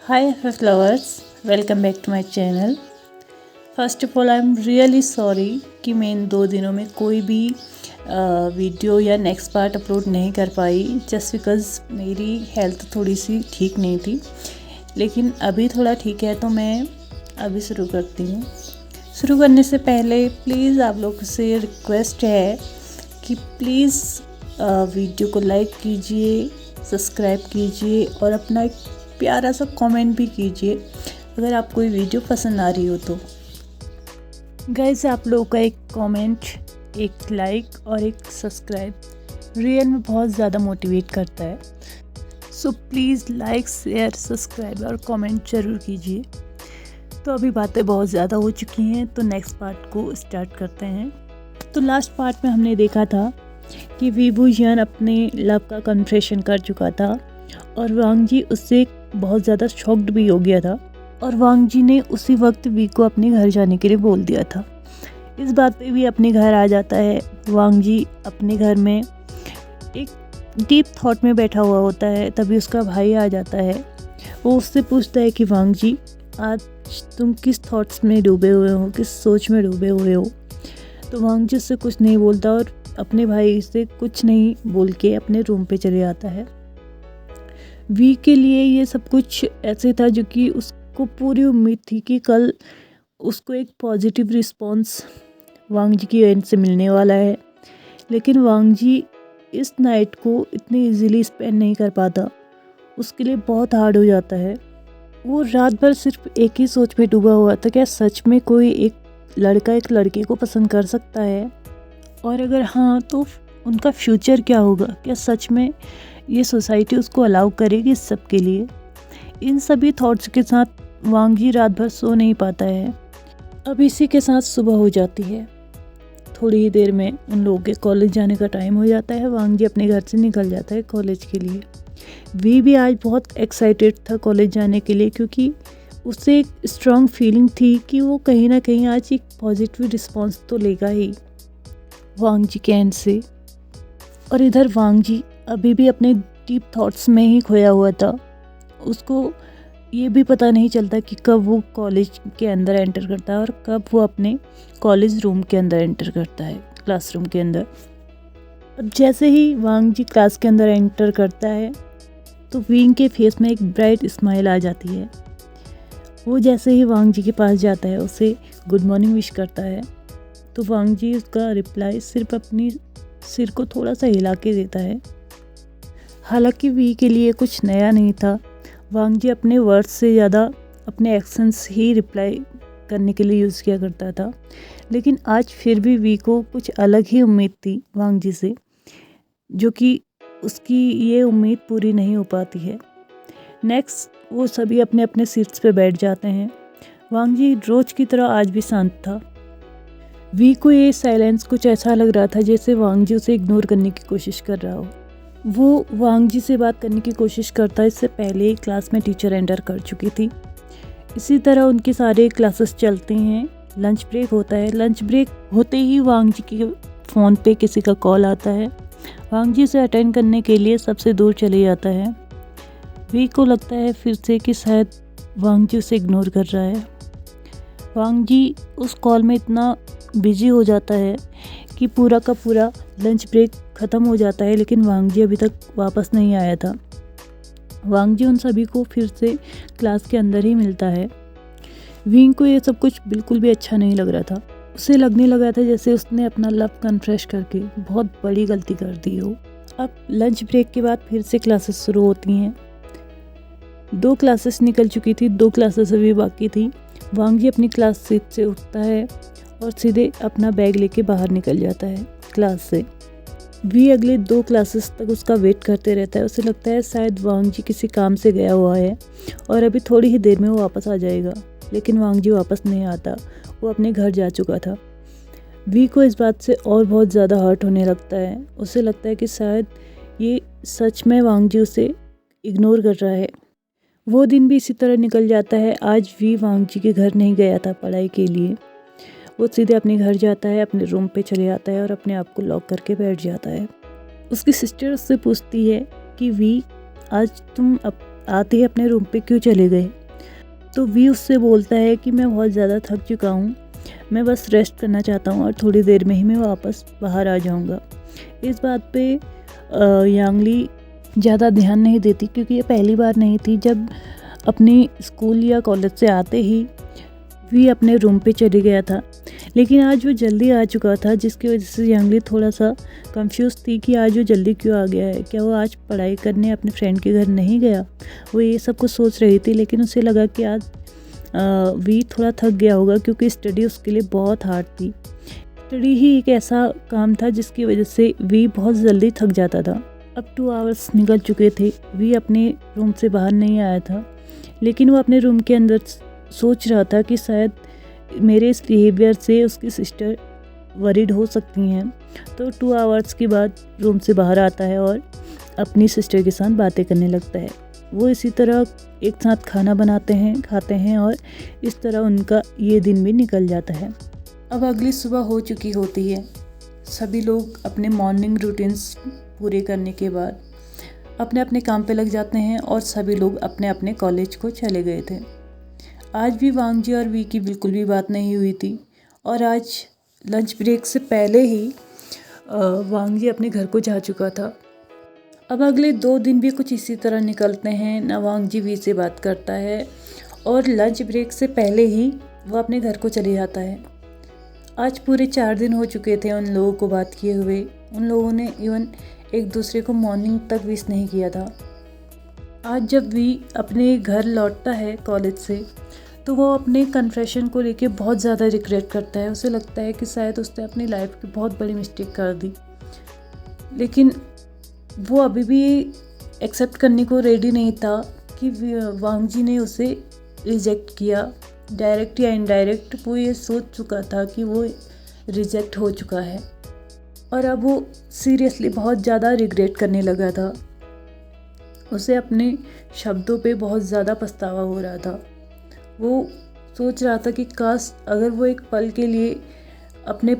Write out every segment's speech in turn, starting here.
Hi flowers, welcome back to my channel. First of all I am really sorry कि मैं इन 2 दिनों में कोई भी वीडियो या नेक्स्ट पार्ट अपलोड नहीं कर पाई जस्ट बिकॉज़ मेरी हेल्थ थोड़ी सी ठीक नहीं थी। लेकिन अभी थोड़ा ठीक है तो मैं अभी शुरू करती हूँ। शुरू करने से पहले प्लीज़ आप लोग से रिक्वेस्ट है कि प्लीज़ वीडियो को लाइक कीजिए, सब्सक्राइब कीजिए और अपना एक प्यारा सा कमेंट भी कीजिए अगर आपको ये वीडियो पसंद आ रही हो तो। गाइस, आप लोगों का एक कमेंट, एक लाइक और एक सब्सक्राइब रियल में बहुत ज़्यादा मोटिवेट करता है। So please like, share, subscribe और कमेंट ज़रूर कीजिए। तो अभी बातें बहुत ज़्यादा हो चुकी हैं तो नेक्स्ट पार्ट को स्टार्ट करते हैं। तो लास्ट पार्ट में हमने देखा था कि वी बुझियान अपने लव का कन्फेशन कर चुका था और वांग जी उससे बहुत ज़्यादा शॉक्ड भी हो गया था और वांग जी ने उसी वक्त वी को अपने घर जाने के लिए बोल दिया था। इस बात पे वी अपने घर आ जाता है। वांग जी अपने घर में एक डीप थॉट में बैठा हुआ होता है, तभी उसका भाई आ जाता है। वो उससे पूछता है कि वांग जी, आज तुम किस थॉट्स में डूबे हुए हो, किस सोच में डूबे हुए हो। तो वांग जी उससे कुछ नहीं बोलता और अपने भाई से कुछ नहीं बोल के अपने रूम पे चले आता है। वी के लिए ये सब कुछ ऐसे था जो कि उसको पूरी उम्मीद थी कि कल उसको एक पॉजिटिव रिस्पॉन्स वांग जी की एंड से मिलने वाला है। लेकिन वांग जी इस नाइट को इतनी इजीली स्पेंड नहीं कर पाता, उसके लिए बहुत हार्ड हो जाता है। वो रात भर सिर्फ एक ही सोच में डूबा हुआ था, क्या सच में कोई एक लड़का एक लड़की को पसंद कर सकता है, और अगर हाँ तो उनका फ्यूचर क्या होगा, क्या सच में ये सोसाइटी उसको अलाउ करेगी इस सब के लिए। इन सभी थॉट्स के साथ वांग जी रात भर सो नहीं पाता है। अब इसी के साथ सुबह हो जाती है। थोड़ी ही देर में उन लोगों के कॉलेज जाने का टाइम हो जाता है। वांग जी अपने घर से निकल जाता है कॉलेज के लिए। वी भी आज बहुत एक्साइटेड था कॉलेज जाने के लिए, क्योंकि उसे एक स्ट्रॉन्ग फीलिंग थी कि वो कहीं ना कहीं आज एक पॉजिटिव रिस्पॉन्स तो लेगा ही वांग जी के एंड से। और इधर वांग जी अभी भी अपने डीप थॉट्स में ही खोया हुआ था। उसको ये भी पता नहीं चलता कि कब वो कॉलेज के अंदर एंटर करता है और कब वो अपने कॉलेज रूम के अंदर एंटर करता है, क्लासरूम के अंदर। अब जैसे ही वांग जी क्लास के अंदर एंटर करता है तो विंग के फेस में एक ब्राइट स्माइल आ जाती है। वो जैसे ही वांग जी के पास जाता है, उसे गुड मॉर्निंग विश करता है, तो वांग जी उसका रिप्लाई सिर्फ अपनी सिर को थोड़ा सा हिला के देता है। हालांकि वी के लिए कुछ नया नहीं था। वांग जी अपने वर्ड्स से ज़्यादा अपने एक्शंस ही रिप्लाई करने के लिए यूज़ किया करता था। लेकिन आज फिर भी वी को कुछ अलग ही उम्मीद थी वांग जी से, जो कि उसकी ये उम्मीद पूरी नहीं हो पाती है। नेक्स्ट वो सभी अपने अपने सीट्स पे बैठ जाते हैं। वांग जी रोज की तरह आज भी शांत था। वी को ये साइलेंस कुछ ऐसा लग रहा था जैसे वांग जी उसे इग्नोर करने की कोशिश कर रहा हो। वो वांग जी से बात करने की कोशिश करता, इससे पहले क्लास में टीचर एंटर कर चुकी थी। इसी तरह उनके सारे क्लासेस चलते हैं। लंच ब्रेक होता है। लंच ब्रेक होते ही वांग जी के फ़ोन पे किसी का कॉल आता है। वांग जी उसे अटेंड करने के लिए सबसे दूर चले जाता है। वी को लगता है फिर से कि शायद वांग जी उसे इग्नोर कर रहा है। वांग जी उस कॉल में इतना बिजी हो जाता है कि पूरा का पूरा लंच ब्रेक ख़त्म हो जाता है, लेकिन वांग जी अभी तक वापस नहीं आया था। वांग जी उन सभी को फिर से क्लास के अंदर ही मिलता है। विंग को ये सब कुछ बिल्कुल भी अच्छा नहीं लग रहा था। उसे लगने लगा था जैसे उसने अपना लव कन्फेस करके बहुत बड़ी गलती कर दी हो। अब लंच ब्रेक के बाद फिर से क्लासेस शुरू होती हैं। 2 क्लासेस निकल चुकी थी, 2 क्लासेस अभी बाकी थी। वांग जी अपनी क्लास सीट से उठता है और सीधे अपना बैग लेके बाहर निकल जाता है क्लास से। वी अगले 2 क्लासेस तक उसका वेट करते रहता है। उसे लगता है शायद वांग जी किसी काम से गया हुआ है और अभी थोड़ी ही देर में वो वापस आ जाएगा, लेकिन वांग जी वापस नहीं आता। वो अपने घर जा चुका था। वी को इस बात से और बहुत ज़्यादा हर्ट होने लगता है। उसे लगता है कि शायद ये सच में वांग जी उसे इग्नोर कर रहा है। वो दिन भी इसी तरह निकल जाता है। आज वी वांग जी के घर नहीं गया था पढ़ाई के लिए। वो सीधे अपने घर जाता है, अपने रूम पे चले जाता है और अपने आप को लॉक करके बैठ जाता है। उसकी सिस्टर उससे पूछती है कि वी, आज तुम अब आते ही अपने रूम पे क्यों चले गए। तो वी उससे बोलता है कि मैं बहुत ज़्यादा थक चुका हूँ, मैं बस रेस्ट करना चाहता हूँ और थोड़ी देर में ही मैं वापस बाहर आ जाऊँगा। इस बात पे यांगली ज़्यादा ध्यान नहीं देती, क्योंकि ये पहली बार नहीं थी जब अपनी स्कूल या कॉलेज से आते ही वी अपने रूम पे चले गया था। लेकिन आज वो जल्दी आ चुका था, जिसकी वजह से यांगली थोड़ा सा कंफ्यूज थी कि आज वो जल्दी क्यों आ गया है। क्या वो आज पढ़ाई करने अपने फ्रेंड के घर नहीं गया। वो ये सब कुछ सोच रही थी, लेकिन उसे लगा कि आज वी थोड़ा थक गया होगा, क्योंकि स्टडी उसके लिए बहुत हार्ड थी। स्टडी ही एक ऐसा काम था जिसकी वजह से वी बहुत जल्दी थक जाता था। अब 2 आवर्स निकल चुके थे, वी अपने रूम से बाहर नहीं आया था, लेकिन वो अपने रूम के अंदर सोच रहा था कि शायद मेरे इस बिहेवियर से उसकी सिस्टर वरीड हो सकती हैं। तो 2 आवर्स के बाद रूम से बाहर आता है और अपनी सिस्टर के साथ बातें करने लगता है। वो इसी तरह एक साथ खाना बनाते हैं, खाते हैं और इस तरह उनका ये दिन भी निकल जाता है। अब अगली सुबह हो चुकी होती है। सभी लोग अपने मॉर्निंग रूटीन्स पूरे करने के बाद अपने अपने काम पे लग जाते हैं और सभी लोग अपने अपने कॉलेज को चले गए थे। आज भी वांग जी और वी की बिल्कुल भी बात नहीं हुई थी और आज लंच ब्रेक से पहले ही वांग जी अपने घर को जा चुका था। अब अगले 2 दिन भी कुछ इसी तरह निकलते हैं। ना वांग जी वी से बात करता है और लंच ब्रेक से पहले ही वो अपने घर को चले जाता है। आज पूरे 4 दिन हो चुके थे उन लोगों को बात किए हुए। उन लोगों ने इवन एक दूसरे को मॉर्निंग तक विश नहीं किया था। आज जब वी अपने घर लौटता है कॉलेज से, तो वो अपने कन्फेशन को लेके बहुत ज़्यादा रिग्रेट करता है। उसे लगता है कि शायद उसने अपनी लाइफ की बहुत बड़ी मिस्टेक कर दी, लेकिन वो अभी भी एक्सेप्ट करने को रेडी नहीं था कि वांग जी ने उसे रिजेक्ट किया। डायरेक्ट या इनडायरेक्ट वो ये सोच चुका था कि वो रिजेक्ट हो चुका है और अब वो सीरियसली बहुत ज़्यादा रिग्रेट करने लगा था। उसे अपने शब्दों पे बहुत ज़्यादा पछतावा हो रहा था। वो सोच रहा था कि काश अगर वो एक पल के लिए अपने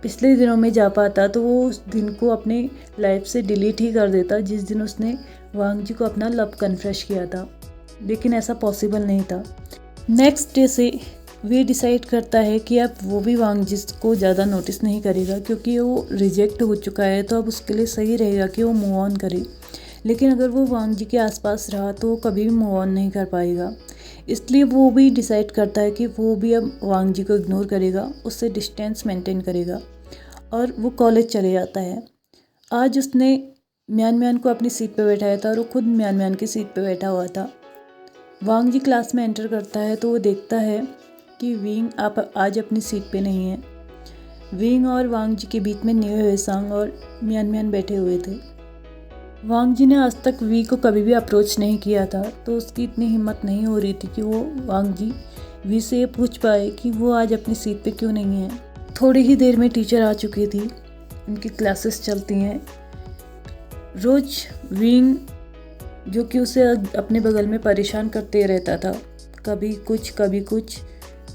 पिछले दिनों में जा पाता तो वो उस दिन को अपने लाइफ से डिलीट ही कर देता, जिस दिन उसने वांग जी को अपना लव कन्फेस किया था। लेकिन ऐसा पॉसिबल नहीं था। नेक्स्ट डे से वे डिसाइड करता है कि अब वो भी वांग जी को ज़्यादा नोटिस नहीं करेगा, क्योंकि वो रिजेक्ट हो चुका है। तो अब उसके लिए सही रहेगा कि वो मूव ऑन करे। लेकिन अगर वो वांग जी के आसपास रहा तो वो कभी भी मूव ऑन नहीं कर पाएगा। इसलिए वो भी डिसाइड करता है कि वो भी अब वांग जी को इग्नोर करेगा, उससे डिस्टेंस मेंटेन करेगा और वो कॉलेज चले जाता है। आज उसने म्यान म्यान को अपनी सीट पे बैठाया था और वो खुद म्यान म्यान की सीट पे बैठा हुआ था। वांग जी क्लास में एंटर करता है तो वो देखता है कि विंग आप आज अपनी सीट पे नहीं है। विंग और वांग जी के बीच में न्यू हेसांग और म्यान म्यान बैठे हुए थे। वांग जी ने आज तक वी को कभी भी अप्रोच नहीं किया था, तो उसकी इतनी हिम्मत नहीं हो रही थी कि वो वांग जी वी से ये पूछ पाए कि वो आज अपनी सीट पे क्यों नहीं है। थोड़ी ही देर में टीचर आ चुकी थी, उनकी क्लासेस चलती हैं। रोज विंग जो कि उसे अपने बगल में परेशान करते रहता था, कभी कुछ कभी कुछ,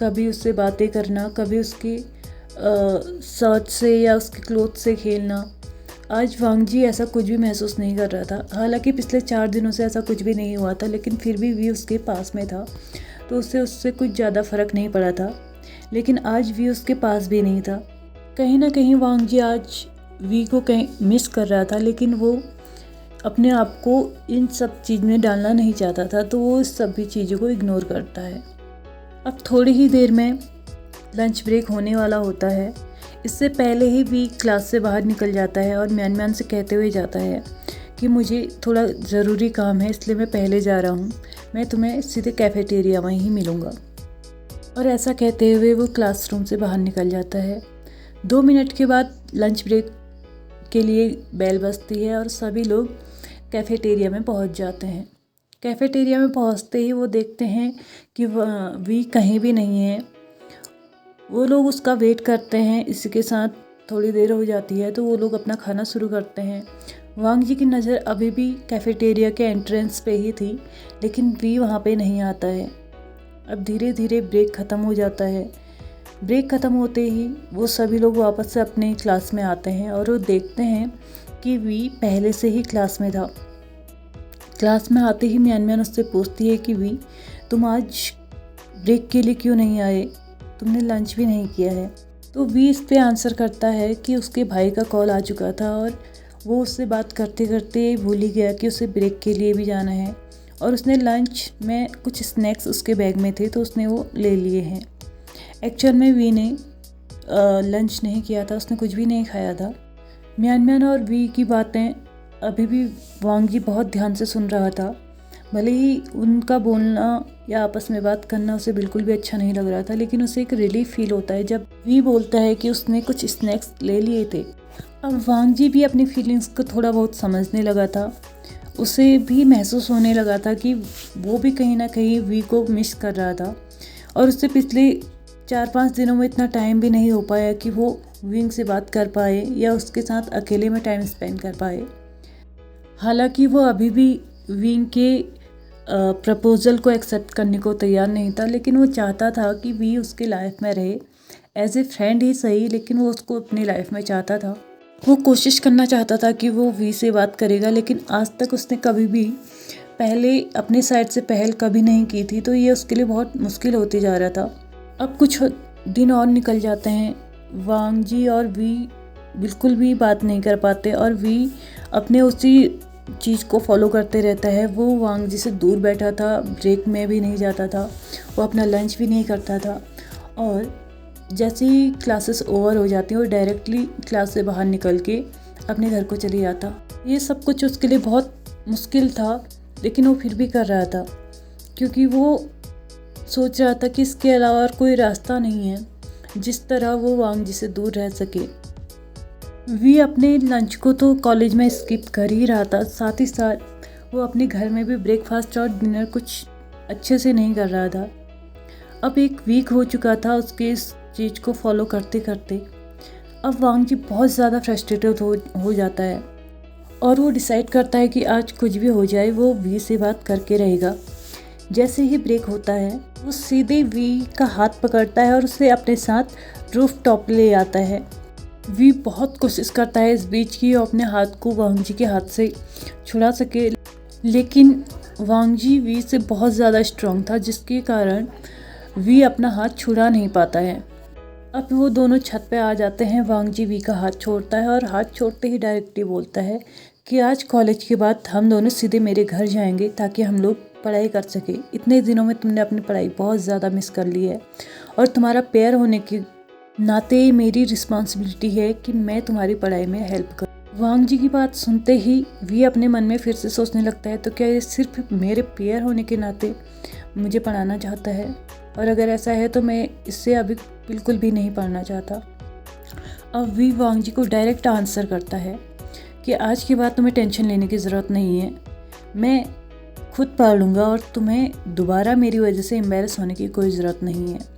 कभी उससे बातें करना, कभी उसके शर्ट से या उसके क्लोथ से खेलना। आज वांग जी ऐसा कुछ भी महसूस नहीं कर रहा था। हालांकि पिछले 4 दिनों से ऐसा कुछ भी नहीं हुआ था, लेकिन फिर भी वी उसके पास में था तो उससे कुछ ज़्यादा फ़र्क नहीं पड़ा था। लेकिन आज वी उसके पास भी नहीं था। कहीं ना कहीं वांग जी आज वी को कहीं मिस कर रहा था, लेकिन वो अपने आप को इन सब चीज़ में डालना नहीं चाहता था, तो वो इस सभी चीज़ों को इग्नोर करता है। अब थोड़ी ही देर में लंच ब्रेक होने वाला होता है। इससे पहले ही वी क्लास से बाहर निकल जाता है और म्यान म्यान से कहते हुए जाता है कि मुझे थोड़ा ज़रूरी काम है, इसलिए मैं पहले जा रहा हूँ, मैं तुम्हें सीधे कैफेटेरिया में ही मिलूँगा। और ऐसा कहते हुए वो क्लासरूम से बाहर निकल जाता है। 2 मिनट के बाद लंच ब्रेक के लिए बेल बजती है और सभी लोग कैफेटेरिया में पहुँच जाते हैं। कैफेटेरिया में पहुँचते ही वो देखते हैं कि वी कहीं भी नहीं है। वो लोग उसका वेट करते हैं। इसी के साथ थोड़ी देर हो जाती है तो वो लोग अपना खाना शुरू करते हैं। वांग जी की नज़र अभी भी कैफेटेरिया के एंट्रेंस पे ही थी, लेकिन वी वहाँ पे नहीं आता है। अब धीरे धीरे ब्रेक ख़त्म हो जाता है। ब्रेक ख़त्म होते ही वो सभी लोग वापस से अपने क्लास में आते हैं और वो देखते हैं कि वी पहले से ही क्लास में था। क्लास में आते ही म्यान उससे पूछती है कि वी तुम आज ब्रेक के लिए क्यों नहीं आए, तुमने लंच भी नहीं किया है। तो वी इस पे आंसर करता है कि उसके भाई का कॉल आ चुका था और वो उससे बात करते करते भूल ही गया कि उसे ब्रेक के लिए भी जाना है, और उसने लंच में कुछ स्नैक्स उसके बैग में थे तो उसने वो ले लिए हैं। एक्चुअल में वी ने लंच नहीं किया था, उसने कुछ भी नहीं खाया था। म्यान और वी की बातें अभी भी वांग जी बहुत ध्यान से सुन रहा था। भले ही उनका बोलना या आपस में बात करना उसे बिल्कुल भी अच्छा नहीं लग रहा था, लेकिन उसे एक रिलीफ फील होता है जब वी बोलता है कि उसने कुछ स्नैक्स ले लिए थे। अब वांग जी भी अपनी फीलिंग्स को थोड़ा बहुत समझने लगा था। उसे भी महसूस होने लगा था कि वो भी कहीं ना कहीं वी को मिस कर रहा था, और उससे पिछले 4-5 दिनों में इतना टाइम भी नहीं हो पाया कि वो विंग से बात कर पाए या उसके साथ अकेले में टाइम स्पेंड कर पाए। हालांकि वो अभी भी विंग के प्रपोज़ल को एक्सेप्ट करने को तैयार नहीं था, लेकिन वो चाहता था कि वी उसके लाइफ में रहे, एज ए फ्रेंड ही सही, लेकिन वो उसको अपनी लाइफ में चाहता था। वो कोशिश करना चाहता था कि वो वी से बात करेगा, लेकिन आज तक उसने कभी भी पहले अपने साइड से पहल कभी नहीं की थी, तो ये उसके लिए बहुत मुश्किल होती जा रहा था। अब कुछ दिन और निकल जाते हैं, वांग जी और वी बिल्कुल भी बात नहीं कर पाते, और वी अपने उसी चीज़ को फॉलो करते रहता है। वो वांग जी से दूर बैठा था, ब्रेक में भी नहीं जाता था, वो अपना लंच भी नहीं करता था, और जैसे ही क्लासेस ओवर हो जाती हैं वो डायरेक्टली क्लास से बाहर निकल के अपने घर को चले जाता। ये सब कुछ उसके लिए बहुत मुश्किल था, लेकिन वो फिर भी कर रहा था, क्योंकि वो सोच रहा था कि इसके अलावा और कोई रास्ता नहीं है जिस तरह वो वांग जी से दूर रह सके। वी अपने लंच को तो कॉलेज में स्किप कर ही रहा था, साथ ही साथ वो अपने घर में भी ब्रेकफास्ट और डिनर कुछ अच्छे से नहीं कर रहा था। अब एक वीक हो चुका था उसके इस चीज़ को फॉलो करते करते। अब वांग जी बहुत ज़्यादा फ्रस्ट्रेटेड हो जाता है, और वो डिसाइड करता है कि आज कुछ भी हो जाए वो वी से बात करके रहेगा। जैसे ही ब्रेक होता है वो सीधे वी का हाथ पकड़ता है और उसे अपने साथ रूफ टॉप ले आता है। वी बहुत कोशिश करता है इस बीच की वो अपने हाथ को वांग जी के हाथ से छुड़ा सके, लेकिन वांग जी वी से बहुत ज़्यादा स्ट्रांग था, जिसके कारण वी अपना हाथ छुड़ा नहीं पाता है। अब वो दोनों छत पे आ जाते हैं। वांग जी वी का हाथ छोड़ता है, और हाथ छोड़ते ही डायरेक्टली बोलता है कि आज कॉलेज के बाद हम दोनों सीधे मेरे घर जाएंगे ताकि हम लोग पढ़ाई कर सके। इतने दिनों में तुमने अपनी पढ़ाई बहुत ज़्यादा मिस कर ली है, और तुम्हारा पेयर होने के नाते मेरी रिस्पॉन्सिबिलिटी है कि मैं तुम्हारी पढ़ाई में हेल्प करूँ। वांग जी की बात सुनते ही वी अपने मन में फिर से सोचने लगता है, तो क्या ये सिर्फ मेरे पेयर होने के नाते मुझे पढ़ाना चाहता है, और अगर ऐसा है तो मैं इससे अभी बिल्कुल भी नहीं पढ़ना चाहता। अब वी वांग जी को डायरेक्ट आंसर करता है कि आज के बाद तुम्हें टेंशन लेने की ज़रूरत नहीं है, मैं खुद पढ़ लूँगा, और तुम्हें दोबारा मेरी वजह से एम्बेरस होने की कोई ज़रूरत नहीं है।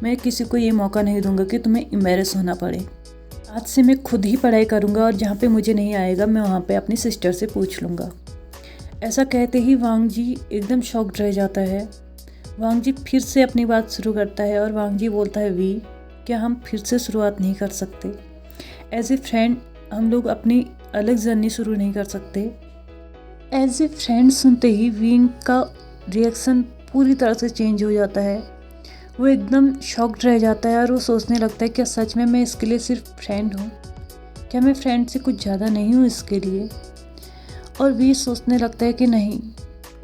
मैं किसी को ये मौका नहीं दूंगा कि तुम्हें एम्बेरस होना पड़े। आज से मैं खुद ही पढ़ाई करूँगा, और जहाँ पे मुझे नहीं आएगा मैं वहाँ पे अपनी सिस्टर से पूछ लूँगा। ऐसा कहते ही वांग जी एकदम शॉक्ड रह जाता है। वांग जी फिर से अपनी बात शुरू करता है, और वांग जी बोलता है, वी क्या हम फिर से शुरुआत नहीं कर सकते? एज ए फ्रेंड हम लोग अपनी अलग जर्नी शुरू नहीं कर सकते? एज ए फ्रेंड सुनते ही विंग का रिएक्शन पूरी तरह से चेंज हो जाता है। वो एकदम शॉक्ड रह जाता है, और वो सोचने लगता है क्या सच में मैं इसके लिए सिर्फ फ्रेंड हूँ? क्या मैं फ्रेंड से कुछ ज़्यादा नहीं हूँ इसके लिए? और वी सोचने लगता है कि नहीं,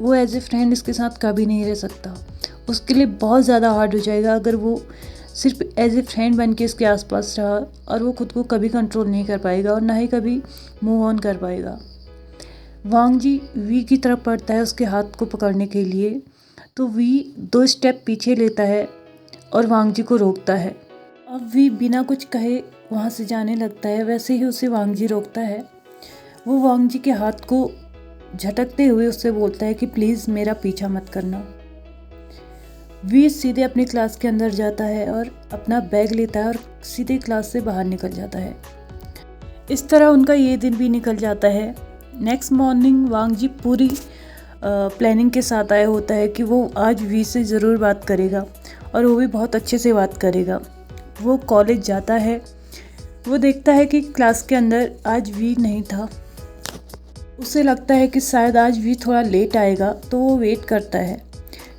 वो एज ए फ्रेंड इसके साथ कभी नहीं रह सकता। उसके लिए बहुत ज़्यादा हार्ड हो जाएगा अगर वो सिर्फ एज ए फ्रेंड बन के इसके आसपास रहा, और वो खुद को कभी कंट्रोल नहीं कर पाएगा और ना ही कभी मूव ऑन कर पाएगा। वांग जी वी की तरफ बढ़ता है उसके हाथ को पकड़ने के लिए, तो वी 2 स्टेप पीछे लेता है और वांग जी को रोकता है। अब वी बिना कुछ कहे वहाँ से जाने लगता है, वैसे ही उसे वांग जी रोकता है। वो वांग जी के हाथ को झटकते हुए उससे बोलता है कि प्लीज़ मेरा पीछा मत करना। वी सीधे अपनी क्लास के अंदर जाता है और अपना बैग लेता है और सीधे क्लास से बाहर निकल जाता है। इस तरह उनका ये दिन भी निकल जाता है। नेक्स्ट मॉर्निंग वांग जी पूरी प्लानिंग के साथ आया होता है कि वो आज वी से ज़रूर बात करेगा, और वो भी बहुत अच्छे से बात करेगा। वो कॉलेज जाता है, वो देखता है कि क्लास के अंदर आज वी नहीं था। उसे लगता है कि शायद आज वी थोड़ा लेट आएगा, तो वो वेट करता है।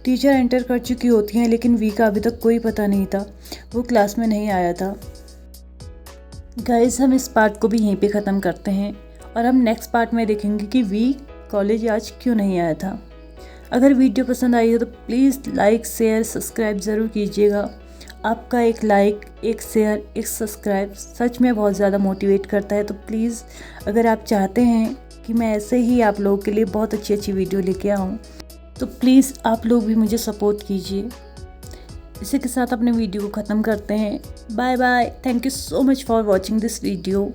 टीचर एंटर कर चुकी होती हैं, लेकिन वी का अभी तक कोई पता नहीं था, वो क्लास में नहीं आया था। गाइस, हम इस पार्ट को भी यहीं पे ख़त्म करते हैं और हम नेक्स्ट पार्ट में देखेंगे कि वी कॉलेज आज क्यों नहीं आया था। अगर वीडियो पसंद आई हो तो प्लीज़ लाइक, शेयर, सब्सक्राइब ज़रूर कीजिएगा। आपका एक लाइक, एक शेयर, एक सब्सक्राइब सच में बहुत ज़्यादा मोटिवेट करता है। तो प्लीज़, अगर आप चाहते हैं कि मैं ऐसे ही आप लोगों के लिए बहुत अच्छी अच्छी वीडियो लेके आऊँ, तो प्लीज़ आप लोग भी मुझे सपोर्ट कीजिए। इसी के साथ अपने वीडियो को ख़त्म करते हैं। Bye bye. Thank you so much for watching this video.